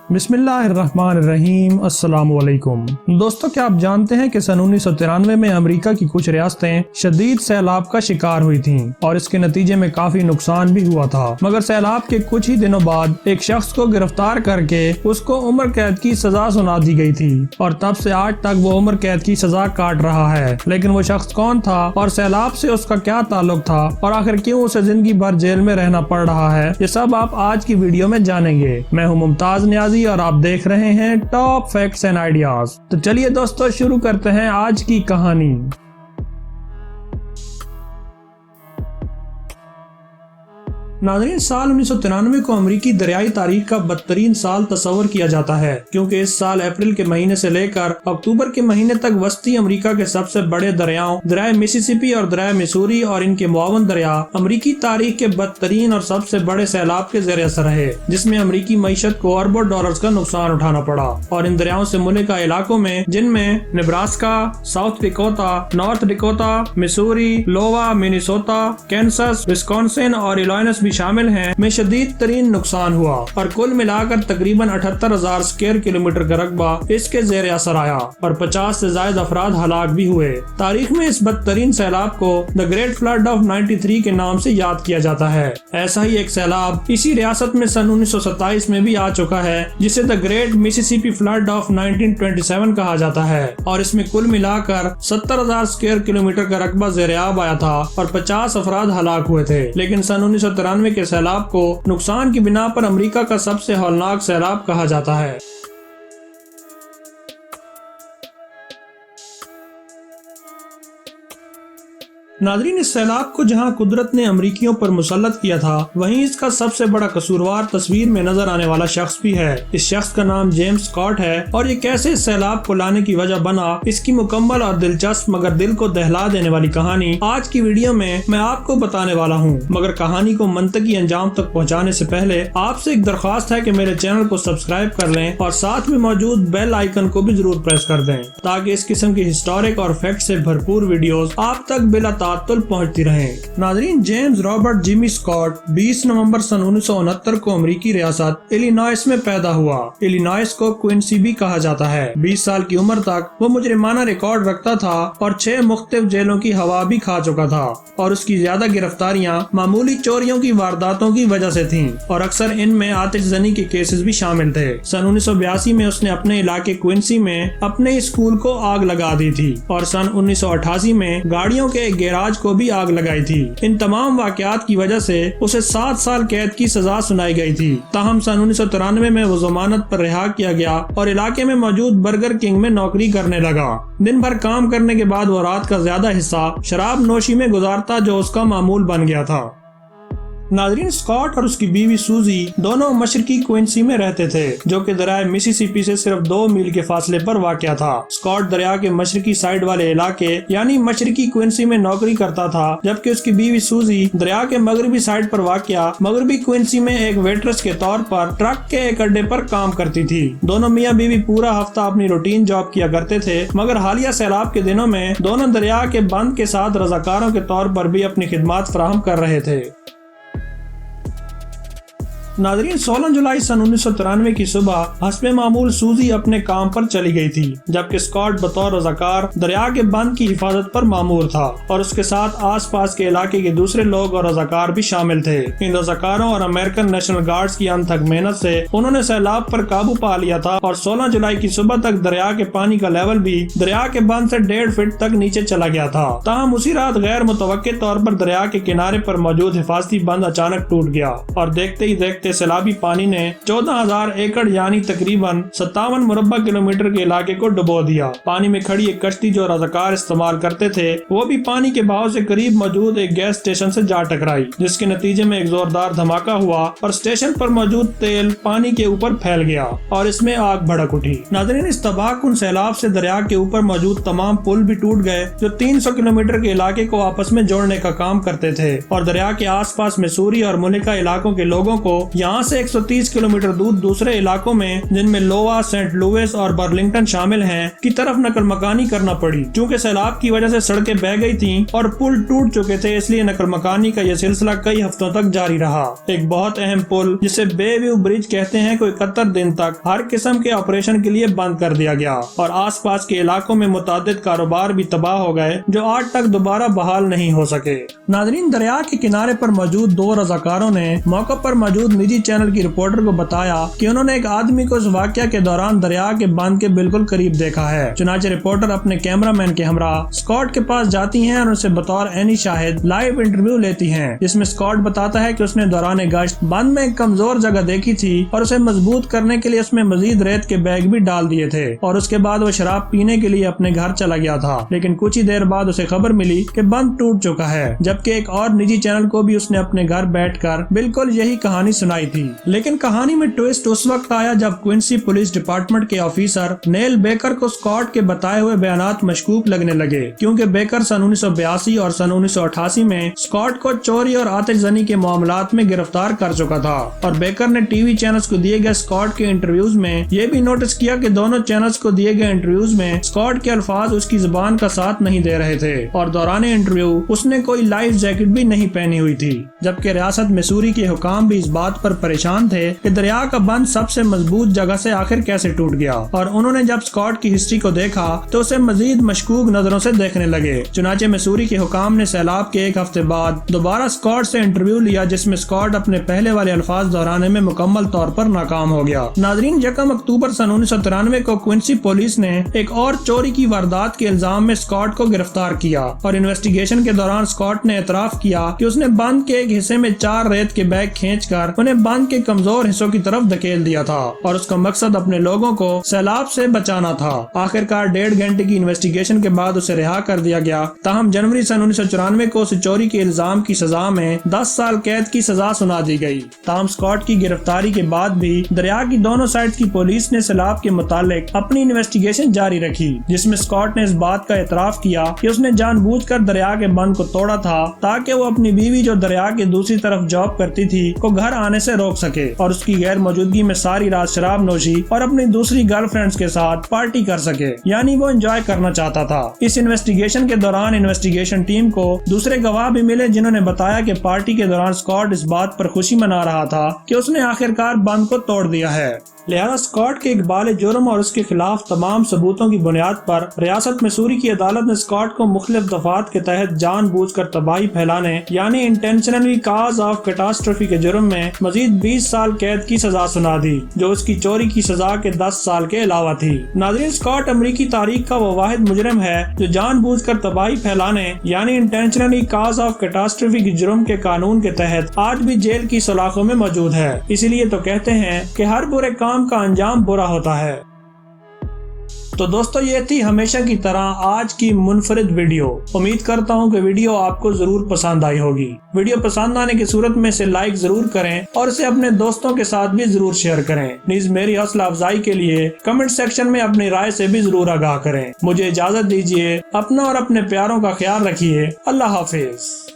बिस्मिल्लाहिर्रहमानिर्रहीम। अस्सलाम वालेकुम दोस्तों, क्या आप जानते हैं कि सन 1993 में अमेरिका की कुछ रियासतें शदीद सैलाब का शिकार हुई थीं और इसके नतीजे में काफी नुकसान भी हुआ था। मगर सैलाब के कुछ ही दिनों बाद एक शख्स को गिरफ्तार करके उसको उम्र कैद की सजा सुना दी गई थी और तब से आज तक वो उम्र कैद की सजा काट रहा है। लेकिन वो शख्स कौन था और सैलाब से उसका क्या ताल्लुक था और आखिर क्यों उसे जिंदगी भर जेल में रहना पड़ रहा है, ये सब आप आज की वीडियो में जानेंगे। मैं हूँ मुमताज नियाजी और आप देख रहे हैं टॉप फैक्ट्स एंड आइडियाज। तो चलिए दोस्तों, शुरू करते हैं आज की कहानी। नाज़रीन, साल 1993 को अमेरिकी दरियाई तारीख का बदतरीन साल तस्वर किया जाता है, क्योंकि इस साल अप्रैल के महीने से लेकर अक्टूबर के महीने तक वस्ती अमेरिका के सबसे बड़े दरियाओं दरिया मिसिसिपी और दरिया मिसूरी और इनके मुआवन दरिया अमेरिकी तारीख के बदतरीन और सबसे बड़े सैलाब के ज़रिए असर रहे, जिसमें अमेरिकी मईशत को अरबों डॉलर्स का नुकसान उठाना पड़ा। और इन दरियाओं से मुल्का इलाकों में, जिनमें Nebraska, South Dakota, North Dakota, Missouri, Iowa, Minnesota, Kansas, Wisconsin और इलिनॉइस शामिल हैं, में शदीद तरीन नुकसान हुआ और कुल मिलाकर तकरीबन 78,000 स्क्वायर किलोमीटर का रकबा इसके ज़ेर असर आया और 50 से ज्यादा अफराद हलाक भी हुए। तारीख में इस बदतरीन सैलाब को द ग्रेट फ्लड ऑफ 93 के नाम से याद किया जाता है। ऐसा ही एक सैलाब इसी रियासत में सन 1927 में भी आ चुका है, जिसे the great Mississippi flood of 1927 कहा जाता है और इसमें कुल मिलाकर 70,000 स्क्वायर किलोमीटर का रकबा ज़ेर आब आया था और 50 अफराद हलाक हुए थे। लेकिन सन 1993 के सैलाब को नुकसान की बिना पर अमेरिका का सबसे हौलनाक सैलाब कहा जाता है। नाज़रीन, इस सैलाब को जहां कुदरत ने अमरीकियों पर मुसल्लत किया था, वहीं इसका सबसे बड़ा कसूरवार तस्वीर में नजर आने वाला शख्स भी है। इस शख्स का नाम जेम्स स्कॉट है और ये कैसे इस सैलाब को लाने की वजह बना, इसकी मुकम्मल और दिलचस्प मगर दिल को दहला देने वाली कहानी आज की वीडियो में मैं आपको बताने वाला हूँ। मगर कहानी को मंतकी अंजाम तक पहुँचाने से पहले आपसे एक दरख्वास्त है कि मेरे चैनल को सब्सक्राइब कर लें और साथ में मौजूद बेल आइकन को भी जरूर प्रेस कर दें, ताकि इस किस्म की हिस्टोरिक और फैक्ट से भरपूर वीडियोस आप तक बिला तातुल पहुंचती रहे। नाज़रीन, जेम्स रॉबर्ट जिमी स्कॉट 20 नवंबर सन 1969 को अमेरिकी रियासत इलिनॉइस में पैदा हुआ। इलिनॉइस को क्विंसी भी कहा जाता है। 20 साल की उम्र तक वो मुजरिमाना रिकॉर्ड रखता था और 6 मुख्तलिफ जेलों की हवा भी खा चुका था और उसकी ज्यादा गिरफ्तारियां मामूली चोरियों की वारदातों की वजह से थीं और अक्सर इनमें आतिशजनी के केसेस भी शामिल थे। सन 1982 में उसने अपने इलाके क्विंसी में अपने स्कूल को आग लगा दी थी और सन 1988 में गाड़ियों के एक गैराज को भी आग लगाई थी। इन तमाम वाकयात की वजह से उसे 7 साल कैद की सजा सुनाई गई थी। ताहम सन 1993 में वो जमानत पर रिहा किया गया और इलाके में मौजूद बर्गर किंग में नौकरी करने लगा। दिन भर काम करने के बाद वो रात का ज्यादा हिस्सा शराब नोशी में गुजारता, जो उसका मामूल बन गया था। नाज़रीन, स्कॉट और उसकी बीवी सूजी दोनों मशरकी क्विंसी में रहते थे, जो कि दरिया मिसिसिपी से सिर्फ 2 मील के फासले पर वाक़या था। स्कॉट दरिया के मशरकी साइड वाले इलाके यानी मशरकी क्विंसी में नौकरी करता था, जबकि उसकी बीवी सूजी दरिया के मगरबी साइड पर वाक़या मगरबी क्विंसी में एक वेट्रेस के तौर पर ट्रक के एक अड्डे पर काम करती थी। दोनों मियाँ बीवी पूरा हफ्ता अपनी रूटीन जॉब किया करते थे, मगर हालिया सैलाब के दिनों में दोनों दरिया के बंद के साथ रजाकारों के तौर पर भी अपनी खिदमत फराहम कर रहे थे। नाज़रीन, 16 जुलाई सन 1993 की सुबह हस्बे मामूल सूजी अपने काम पर चली गई थी, जबकि स्कॉट बतौर रज़ाकार दरिया के बंद की हिफाजत पर मामूर था और उसके साथ आसपास के इलाके के दूसरे लोग और रज़ाकार भी शामिल थे। इन रज़ाकारों और अमेरिकन नेशनल गार्ड्स की अनथक मेहनत से उन्होंने सैलाब पर काबू पा लिया था और 16 जुलाई की सुबह तक दरिया के पानी का लेवल भी दरिया के बंद से 1.5 फीट तक नीचे चला गया था। ताहम उसी रात गैर मुतवक्के तौर पर दरिया के किनारे पर मौजूद हिफाजती बंद अचानक टूट गया और देखते ही देखते सैलाबी पानी ने 14,000 एकड़ यानी तकरीबन 57 मुरब्बा किलोमीटर के इलाके को डुबो दिया। पानी में खड़ी एक कश्ती जो रज़ाकार इस्तेमाल करते थे, वो भी पानी के बहाव से करीब मौजूद एक गैस स्टेशन से जा टकराई, जिसके नतीजे में एक जोरदार धमाका हुआ और स्टेशन पर मौजूद तेल पानी के ऊपर फैल गया और इसमें आग भड़क उठी। नाज़रीन, इस तबाहकुन सैलाब से दरिया के ऊपर मौजूद तमाम पुल भी टूट गए, जो 300 किलोमीटर के इलाके को आपस में जोड़ने का काम करते थे और दरिया के आसपास मिसूरी और मुल्का इलाकों के लोगों को यहाँ से 130 किलोमीटर दूर दूसरे इलाकों में, जिनमें लोवा, सेंट लुइस और बर्लिंगटन शामिल हैं, की तरफ नकल मकानी करना पड़ी। चूँकि सैलाब की वजह से सड़कें बह गई थीं और पुल टूट चुके थे, इसलिए नकल मकानी का यह सिलसिला कई हफ्तों तक जारी रहा। एक बहुत अहम पुल जिसे बेव्यू ब्रिज कहते हैं को 71 दिन तक हर किस्म के ऑपरेशन के लिए बंद कर दिया गया और आसपास के इलाकों में मुतादिद कारोबार भी तबाह हो गए, जो आज तक दोबारा बहाल नहीं हो सके। नाज़रीन, दरिया के किनारे पर मौजूद दो रज़ाकारों ने मौके पर मौजूद निजी चैनल की रिपोर्टर को बताया कि उन्होंने एक आदमी को इस वाक़या के दौरान दरिया के बांध के बिल्कुल करीब देखा है। चुनांचे रिपोर्टर अपने कैमरामैन के हमरा स्कॉट के पास जाती हैं और उनसे बतौर एनी शाहिद लाइव इंटरव्यू लेती हैं, जिसमें स्कॉट बताता है कि उसने दौरान गश्त बंद में एक कमजोर जगह देखी थी और उसे मजबूत करने के लिए उसमें मजीद रेत के बैग भी डाल दिए थे और उसके बाद वो शराब पीने के लिए अपने घर चला गया था। लेकिन कुछ ही देर बाद उसे खबर मिली कि बंद टूट चुका है, जबकि एक और निजी चैनल को भी उसने अपने घर बैठकर बिल्कुल यही कहानी सुनाई थी। लेकिन कहानी में ट्विस्ट उस वक्त आया जब क्विंसी पुलिस डिपार्टमेंट के ऑफिसर नेल बेकर को स्कॉट के बताए हुए बयानात मशकूक लगने लगे, क्योंकि बेकर सन 1982 और सन 1988 में स्कॉट को चोरी और आतिशजनी के मामलात में गिरफ्तार कर चुका था। और बेकर ने टीवी चैनल्स को दिए गए स्कॉट के इंटरव्यूज में ये भी नोटिस किया कि दोनों चैनल्स को दिए गए इंटरव्यूज में स्कॉट के अल्फाज उसकी जुबान का साथ नहीं दे रहे थे और दौरान इंटरव्यू उसने कोई लाइफ जैकेट भी नहीं पहनी हुई थी। जबकि रियासत मिसूरी के हुकाम भी इस बात पर परेशान थे कि दरिया का बंद सबसे मजबूत जगह से आखिर कैसे टूट गया, और उन्होंने जब स्कॉट की हिस्ट्री को देखा तो उसे मजीद मशकूक नजरों से देखने लगे। चुनांचे मिसूरी के हुकाम ने सैलाब के एक हफ्ते बाद दोबारा स्कॉट से इंटरव्यू लिया, जिसमें स्कॉट अपने पहले वाले अल्फाज दोहराने में मुकम्मल तौर पर नाकाम हो गया। नाजरीन, 1 अक्टूबर सन 1993 को क्विंसी पुलिस ने एक और चोरी की वारदात के इल्जाम में स्कॉट को गिरफ्तार किया और इन्वेस्टिगेशन के दौरान स्कॉट ने एतराफ किया कि उसने बंद के एक हिस्से में 4 रेत के बैग खींचकर उन्हें बंद के कमजोर हिस्सों की तरफ धकेल दिया था और उसका मकसद अपने लोगों को सैलाब से बचाना था। आखिरकार 1.5 घंटे की इन्वेस्टिगेशन के बाद उसे रिहा कर दिया गया। ताहम जनवरी सन 1994 को उसे चोरी के इल्जाम की सजा में 10 साल कैद की सजा सुना दी गई। ताहम स्कॉट की गिरफ्तारी के बाद भी दरिया की दोनों साइड की पुलिस ने सैलाब के मुतालिक अपनी इन्वेस्टिगेशन जारी रखी, जिसमें स्कॉट ने इस बात का एतराफ किया कि उसने जानबूझकर दरिया के बंद को तोड़ा था ताकि वो अपनी बीवी, जो दरिया के दूसरी तरफ जॉब करती थी, को घर आने से रोक सके और उसकी गैर मौजूदगी में सारी रात शराब नोशी और अपनी दूसरी गर्लफ्रेंड्स के साथ पार्टी कर सके, यानी वो एंजॉय करना चाहता था। इस इन्वेस्टिगेशन के दौरान इन्वेस्टिगेशन टीम को दूसरे गवाह भी मिले, जिन्होंने बताया कि पार्टी के दौरान स्कॉट इस बात पर खुशी मना रहा था कि उसने आखिरकार बंद को तोड़ दिया है। लिहाजा स्कॉट के इकबाल जुर्म और उसके खिलाफ तमाम सबूतों की बुनियाद पर रियासत मिसूरी की अदालत ने स्कॉट को मुख्तलिफ दफात के तहत जानबूझकर तबाही फैलाने यानी इंटेंशनली काज ऑफ कैटास्ट्रोफी के जुर्म में मजीद 20 साल कैद की सजा सुना दी, जो उसकी चोरी की सजा के 10 साल के अलावा थी। नाज़रीन, स्कॉट अमरीकी तारीख का वो वाहिद मुजरिम है जो जानबूझकर तबाही फैलाने यानी इंटेंशनली काज ऑफ कैटास्ट्रोफी के जुर्म के कानून के तहत आज भी जेल की सलाखों में मौजूद है। इसीलिए तो कहते हैं कि हर बुरे काम का अंजाम बुरा होता है। तो दोस्तों, ये थी हमेशा की तरह आज की मुनफरिद वीडियो। उम्मीद करता हूँ कि वीडियो आपको जरूर पसंद आई होगी। वीडियो पसंद आने की सूरत में इसे लाइक जरूर करें और इसे अपने दोस्तों के साथ भी जरूर शेयर करें। प्लीज मेरी हौसला अफजाई के लिए कमेंट सेक्शन में अपनी राय से भी जरूर आगाह करें। मुझे इजाजत दीजिए। अपना और अपने प्यारों का ख्याल रखिए। अल्लाह हाफिज।